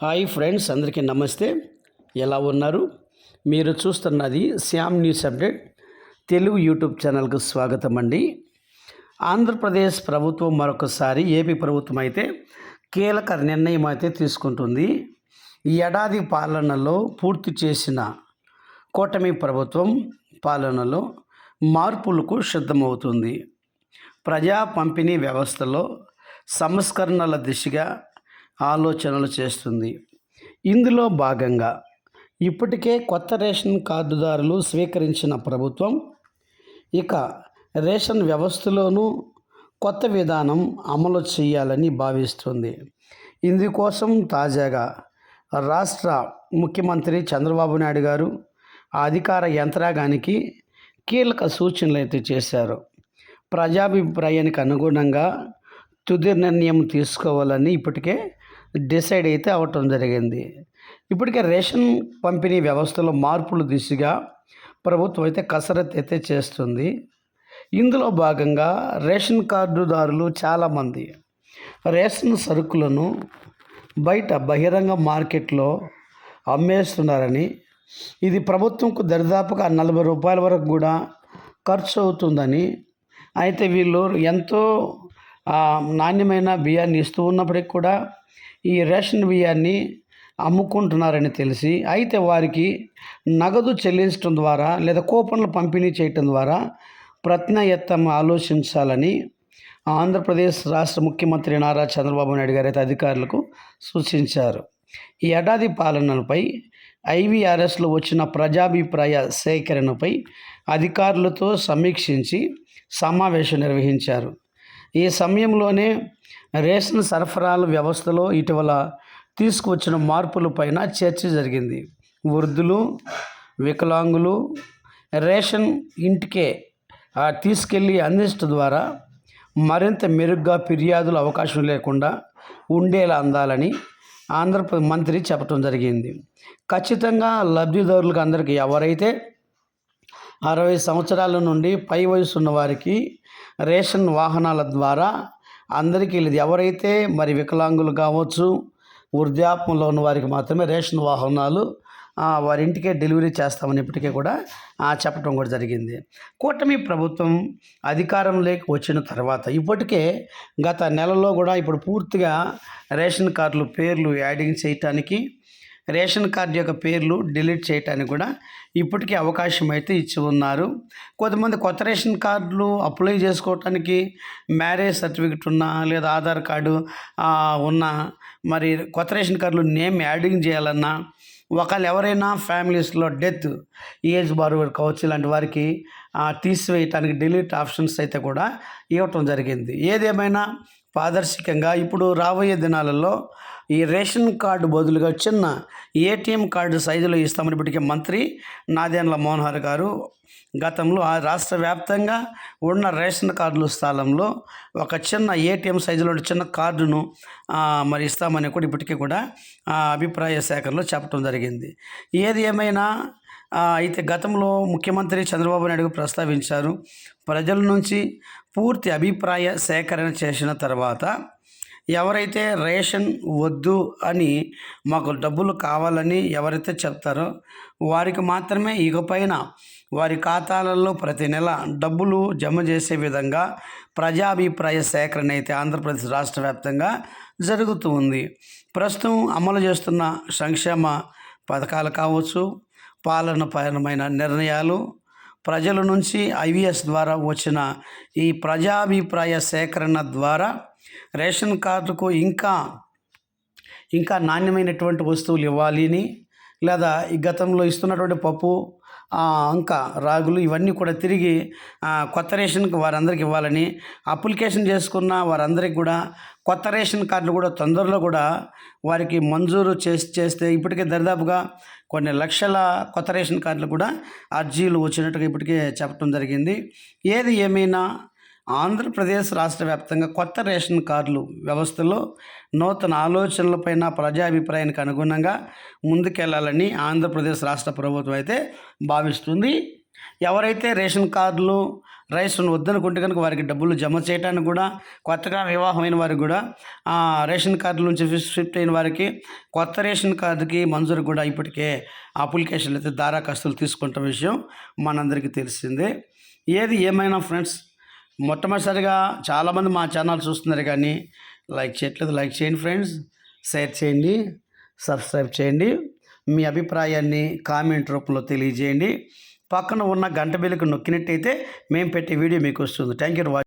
Hi friends, అందరికీ నమస్తే. ఎలా ఉన్నారు? మీరు చూస్తున్నది Shyam news update Telugu YouTube ఛానల్కు స్వాగతం అండి. ఆంధ్రప్రదేశ్ ప్రభుత్వం మరొకసారి ఏపీ ప్రభుత్వం అయితే కీలక నిర్ణయం అయితే తీసుకుంటుంది. ఈ ఏడాది పాలనలో పూర్తి చేసిన కూటమి ప్రభుత్వం పాలనలో మార్పులకు సిద్ధమవుతుంది. ప్రజా పంపిణీ వ్యవస్థలో సంస్కరణల దిశగా ఆలోచనలు చేస్తుంది. ఇందులో భాగంగా ఇప్పటికే కొత్త రేషన్ కార్డుదారులు స్వీకరించిన ప్రభుత్వం ఇక రేషన్ వ్యవస్థలోనూ కొత్త విధానం అమలు చేయాలని భావిస్తుంది. ఇందుకోసం తాజాగా రాష్ట్ర ముఖ్యమంత్రి చంద్రబాబు నాయుడు గారు ఆ అధికార యంత్రాంగానికి కీలక సూచనలు అయితే చేశారు. ప్రజాభిప్రాయానికి అనుగుణంగా తుది నిర్ణయం తీసుకోవాలని ఇప్పటికే డిసైడ్ అయితే అవ్వటం జరిగింది. ఇప్పటికే రేషన్ పంపిణీ వ్యవస్థలో మార్పుల దిశగా ప్రభుత్వం అయితే కసరత్తు అయితే చేస్తుంది. ఇందులో భాగంగా రేషన్ కార్డుదారులు చాలామంది రేషన్ సరుకులను బయట బహిరంగ మార్కెట్లో అమ్మేస్తున్నారని, ఇది ప్రభుత్వంకు దరిదాపుగా 40 రూపాయల వరకు కూడా ఖర్చు అవుతుందని, అయితే వీళ్ళు ఎంతో నాణ్యమైన బియ్యాన్ని ఇస్తూ ఉన్నప్పటికీ కూడా ఈ రేషన్ బియ్యాన్ని అమ్ముకుంటున్నారని తెలిసి, అయితే వారికి నగదు చెల్లించడం ద్వారా లేదా కూపన్లు పంపిణీ చేయటం ద్వారా ప్రత్యామ్నాయం ఆలోచించాలని ఆంధ్రప్రదేశ్ రాష్ట్ర ముఖ్యమంత్రి నారా చంద్రబాబు నాయుడు గారు అయితే అధికారులకు సూచించారు. ఈ ఏడాది పాలనపై ఐవీఆర్ఎస్లో వచ్చిన ప్రజాభిప్రాయ సేకరణపై అధికారులతో సమీక్షించి సమావేశం నిర్వహించారు. ఈ సమయంలోనే రేషన్ సరఫరాల వ్యవస్థలో ఇటీవల తీసుకువచ్చిన మార్పులపైన చర్చ జరిగింది. వృద్ధులు, వికలాంగులు రేషన్ ఇంటికే తీసుకెళ్ళి అందించడం ద్వారా మరింత మెరుగ్గా ఫిర్యాదుల అవకాశం లేకుండా ఉండేలా అందాలని ఆంధ్రప్రదేశ్ మంత్రి చెప్పడం జరిగింది. ఖచ్చితంగా లబ్ధిదారులకు అందరికీ ఎవరైతే 60 సంవత్సరాల నుండి పై వయసు ఉన్న వారికి రేషన్ వాహనాల ద్వారా అందరికీ లేదు. ఎవరైతే మరి వికలాంగులు కావచ్చు, వృద్ధాప్యంలో ఉన్న వారికి మాత్రమే రేషన్ వాహనాలు వారి ఇంటికే డెలివరీ చేస్తామని ఇప్పటికే కూడా చెప్పడం కూడా జరిగింది. కూటమి ప్రభుత్వం అధికారంలోకి వచ్చిన తర్వాత ఇప్పటికే గత నెలలో కూడా ఇప్పుడు పూర్తిగా రేషన్ కార్డులు పేర్లు యాడింగ్ చేయటానికి, రేషన్ కార్డు యొక్క పేర్లు డిలీట్ చేయడానికి కూడా ఇప్పటికీ అవకాశం అయితే ఇచ్చి ఉన్నారు. కొంతమంది కొత్త రేషన్ కార్డులు అప్లై చేసుకోవటానికి మ్యారేజ్ సర్టిఫికెట్ ఉన్నా లేదా ఆధార్ కార్డు ఉన్న మరి కొత్త రేషన్ కార్డులు నేమ్ యాడింగ్ చేయాలన్నా, ఒకవేళ ఎవరైనా ఫ్యామిలీస్లో డెత్, ఏజ్ బారోవర్ కావచ్చు, ఇలాంటి వారికి తీసివేయటానికి డిలీట్ ఆప్షన్స్ అయితే కూడా ఇవ్వటం జరిగింది. ఏదేమైనా పారదర్శకంగా ఇప్పుడు రాబోయే దినాలలో ఈ రేషన్ కార్డు బదులుగా చిన్న ఏటీఎం కార్డు సైజులో ఇస్తామని ఇప్పటికే మంత్రి నాదెండ్ల మనోహర్ గారు గతంలో రాష్ట్ర వ్యాప్తంగా ఉన్న రేషన్ కార్డుల స్థలంలో ఒక చిన్న ఏటీఎం సైజులో చిన్న కార్డును మరి ఇస్తామని కూడా ఇప్పటికీ కూడా అభిప్రాయ సేకరణలో చెప్పడం జరిగింది. ఏది ఏమైనా అయితే గతంలో ముఖ్యమంత్రి చంద్రబాబు నాయుడు ప్రస్తావించారు, ప్రజల నుంచి పూర్తి అభిప్రాయ సేకరణ చేసిన తర్వాత ఎవరైతే రేషన్ వద్దు అని మాకు డబ్బులు కావాలని ఎవరైతే చెప్తారో వారికి మాత్రమే ఇకపైన వారి ఖాతాలలో ప్రతి నెల డబ్బులు జమ చేసే విధంగా ప్రజాభిప్రాయ సేకరణ అయితే ఆంధ్రప్రదేశ్ రాష్ట్ర వ్యాప్తంగా జరుగుతూ ఉంది. ప్రస్తుతం అమలు చేస్తున్న సంక్షేమ పథకాలు కావచ్చు, పాలనపరమైన నిర్ణయాలు, ప్రజల నుంచి ఐవీఎస్ ద్వారా వచ్చిన ఈ ప్రజాభిప్రాయ సేకరణ ద్వారా రేషన్ కార్డుకు ఇంకా నాణ్యమైనటువంటి వస్తువులు ఇవ్వాలి అని, లేదా ఈ గతంలో ఇస్తున్నటువంటి పప్పు, ఇంకా రాగులు ఇవన్నీ కూడా తిరిగి కొత్త రేషన్కి వారందరికీ ఇవ్వాలని అప్లికేషన్ చేసుకున్న వారందరికీ కూడా కొత్త రేషన్ కార్డులు కూడా తొందరలో కూడా వారికి మంజూరు చేస్తే ఇప్పటికే దరిదాపుగా కొన్ని లక్షల కొత్త రేషన్ కార్డులు కూడా అర్జీలు వచ్చినట్టుగా ఇప్పటికే చెప్పడం జరిగింది. ఏది ఏమైనా ఆంధ్రప్రదేశ్ రాష్ట్ర వ్యాప్తంగా కొత్త రేషన్ కార్డులు వ్యవస్థలో నూతన ఆలోచనలపైన ప్రజాభిప్రాయానికి అనుగుణంగా ముందుకెళ్లాలని ఆంధ్రప్రదేశ్ రాష్ట్ర ప్రభుత్వం అయితే భావిస్తుంది. ఎవరైతే రేషన్ కార్డులు రైస్ వద్దనుకుంటే కనుక వారికి డబ్బులు జమ చేయడానికి కూడా, కొత్తగా వివాహమైన వారికి కూడా, రేషన్ కార్డుల నుంచి షిఫ్ట్ అయిన వారికి కొత్త రేషన్ కార్డుకి మంజూరు కూడా ఇప్పటికే అప్లికేషన్లు అయితే దారాఖస్తులు తీసుకుంటున్న విషయం మనందరికీ తెలిసిందే. ఏది ఏమైనా ఫ్రెండ్స్, మొట్టమొదటిసారిగా చాలామంది మా ఛానల్ చూస్తున్నారు కానీ లైక్ చేయట్లేదు. లైక్ చేయండి ఫ్రెండ్స్, షేర్ చేయండి, సబ్స్క్రైబ్ చేయండి. మీ అభిప్రాయాన్ని కామెంట్ రూపంలో తెలియజేయండి. పక్కన ఉన్న గంట బెల్లుకు నొక్కినట్టయితే మేము పెట్టే వీడియో మీకు వస్తుంది. Thank you for watching.